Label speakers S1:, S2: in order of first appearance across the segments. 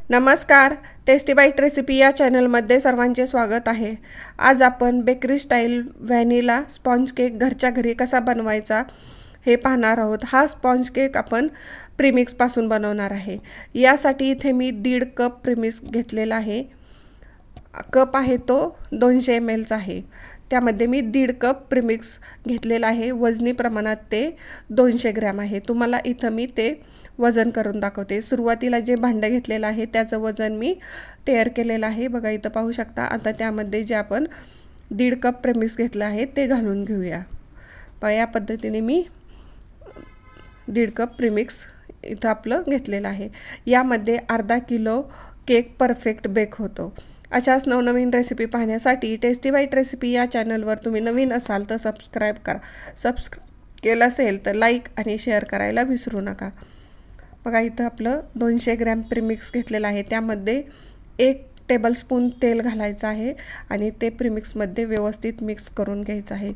S1: नमस्कार, tasty bite recipe या चॅनलमध्ये सर्वांचे स्वागत आहे। आज आपण bakery style vanilla sponge cake घरच्या घरी कसा बनवायचा हे पाहणार आहोत। हा स्पॉन्ज केक आपण प्रीमिक्सपासून बनवणार आहे। यासाठी इथे मी 1.5 कप प्रीमिक्स घेतलेला आहे। कप आहे तो 200 ml चा आहे। त्यामध्ये मी 1.5 कप प्रीमिक्स घेतलेला आहे। वजनी प्रमाणात ते 200 ग्रॅम आहे। तुम्हाला इथं मी ते वजन करून दाखवते। सुरुवातीला जे भांडं घेतलेलं आहे त्याचं वजन मी तयार केलेलं आहे। बघा इथं पाहू शकता। आता त्यामध्ये जे आपण 1.5 कप प्रीमिक्स घेतलं आहे ते घालून घेऊया। या पद्धतीने मी 1.5 कप प्रीमिक्स इथं आपलं घेतलेलं आहे। यामध्ये अर्धा किलो केक परफेक्ट बेक होतो। अशाच नवनवीन रेसिपी पाहण्यासाठी टेस्टी बाईट रेसिपी या चॅनलवर तुम्ही नवीन असाल तर सबस्क्राईब करा। सबस्क्राईब केलं असेल तर लाईक आणि शेअर करायला विसरू नका। बघा इथं आपलं 200 ग्रॅम प्रीमिक्स घेतलेलं आहे। त्यामध्ये 1 टेबलस्पून तेल घालायचं आहे आणि ते प्रीमिक्समध्ये व्यवस्थित मिक्स करून घ्यायचं आहे।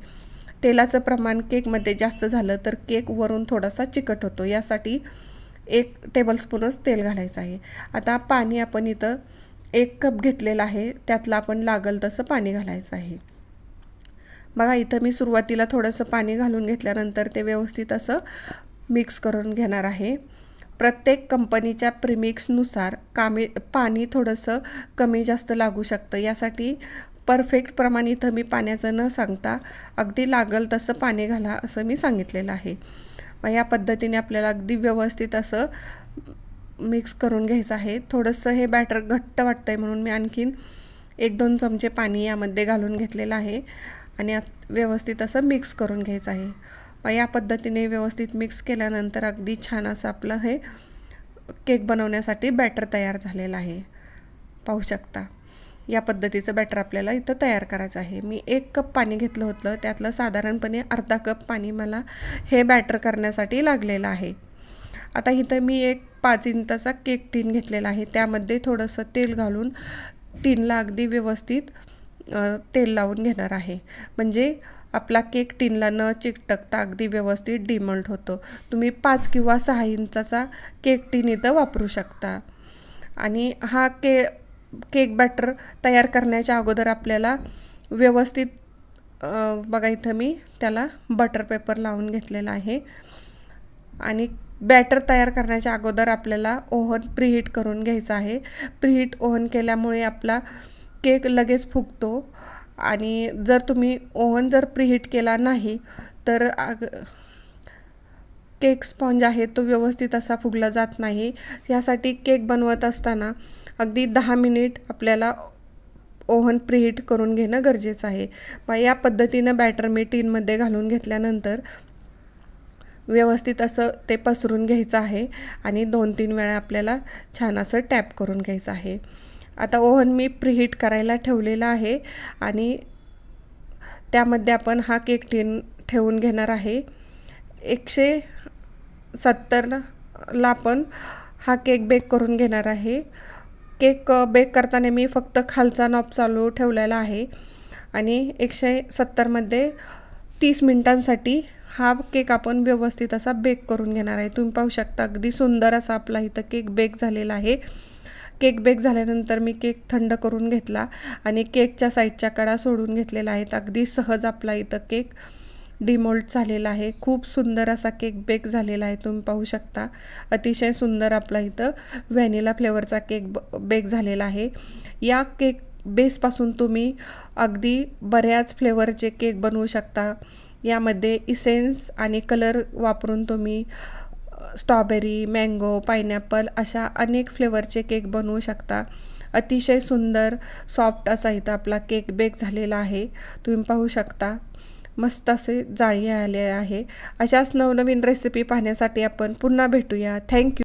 S1: तेलाचं प्रमाण केकमध्ये जास्त झालं तर केक वरून थोडासा चिकट होतो। यासाठी 1 टेबलस्पूनच तेल घालायचं आहे। आता पाणी आपण इथं 1 कप घेतलेलं आहे, त्यातलं आपण लागल तसं पाणी घालायचं आहे। बघा इथं मी सुरुवातीला थोडंसं पाणी घालून घेतल्यानंतर ते व्यवस्थित असं मिक्स करून घेणार आहे। प्रत्येक कंपनीच्या प्रीमिक्सनुसार पाणी थोडंसं कमी जास्त लागू शकतं। यासाठी परफेक्ट प्रमाण इथं मी पाण्याचं न सांगता अगदी लागल तसं पाणी घाला असं मी सांगितलेलं आहे। या पद्धतीने आपल्याला अगदी व्यवस्थित असं मिक्स करून घ्यायचं आहे। थोडंसं हे बॅटर घट्ट वाटतंय म्हणून मी आणखीन 1-2 चमचे पाणी यामध्ये घालून घेतलेलं आहे आणि व्यवस्थित असं मिक्स करून घ्यायचं आहे। या पद्धतीने व्यवस्थित मिक्स केल्यानंतर अगदी छान असं आपलं हे केक बनवण्यासाठी बॅटर तयार झालेलं आहे। पाहू शकता या पद्धतीचं बॅटर आपल्याला इथं तयार करायचं आहे। मी 1 कप पाणी घेतलं होतं, त्यातलं साधारणपणे अर्धा कप पाणी मला हे बॅटर करण्यासाठी लागलेलं आहे। आता इथं मी एक 5 इंचाचा केक टीन घेतलेला आहे। त्यामध्ये थोडंसं तेल घालून टीनला अगदी व्यवस्थित तेल लावून घेणार आहे। म्हणजे आपला केक टीनला न चिकटकता अगदी व्यवस्थित डिमोल्ड होतो। तुम्ही 5 किंवा 6 इंचाचा केक टीन इथं वापरू शकता। आणि हा केक बॅटर तयार करण्याच्या अगोदर आपल्याला व्यवस्थित बघा इथं मी त्याला बटर पेपर लावून घेतलेला आहे। आणि बॅटर तयार करण्याच्या अगोदर आपल्याला ओव्हन प्रीहीट करून घ्यायचं आहे। प्रीहीट ओव्हन केल्यामुळे आपला केक लगेच फुगतो आणि जर तुम्ही ओव्हन जर प्रीहीट केला नाही तर केक स्पॉन्ज आहे तो व्यवस्थित असा फुगला जात नाही। यासाठी केक बनवत असताना अगदी 10 मिनिट आपल्याला ओव्हन प्रीहीट करून घेणं गरजेचं आहे। या पद्धतीनं बॅटर मी टीनमध्ये घालून घेतल्यानंतर व्यवस्थित असं ते पसरून घ्यायचं आहे आणि 2-3 वेळा आपल्याला छान असं टॅप करून घ्यायचं आहे। आता ओव्हन मी प्रीहीट करायला ठेवलेला आहे आणि त्यामध्ये आपण हा केक टीन ठेवून घेणार आहे। 170 ला आपण हा केक बेक करून घेणार आहे। केक बेक करताना मी फक्त खालचा नॉब चालू ठेवलेला आहे आणि 170 मध्ये 30 मिनिटांसाठी हा केक आपण व्यवस्थित असा बेक करून घेणार आहे। तुम्ही पाहू शकता अगदी सुंदर असा आपला इथं केक बेक झालेला आहे। केक बेक झाल्यानंतर मी केक थंड करून घेतला आणि केकच्या साईडच्या कडा सोडून घेतलेल्या आहेत। अगदी सहज आपला इथं केक डिमोल्ड झालेला आहे। खूप सुंदर असा केक बेक झालेला आहे। तुम्ही पाहू शकता अतिशय सुंदर आपला इथं व्हॅनिला फ्लेवरचा केक बेक झालेला आहे। या केक बेसपासून तुम्ही अगदी बऱ्याच फ्लेवरचे केक बनवू शकता। यामध्ये इसेन्स आणि कलर वापरून तुम्ही स्ट्रॉबेरी, मँगो, पायनॅपल अशा अनेक फ्लेवरचे केक बनवू शकता। अतिशय सुंदर सॉफ्ट असा इथं आपला केक बेक झालेला आहे। तुम्ही पाहू शकता मस्त असे जाळी आले आहे। अशाच नवनवीन रेसिपी पाहण्यासाठी आपण पुन्हा भेटूया। थँक्यू।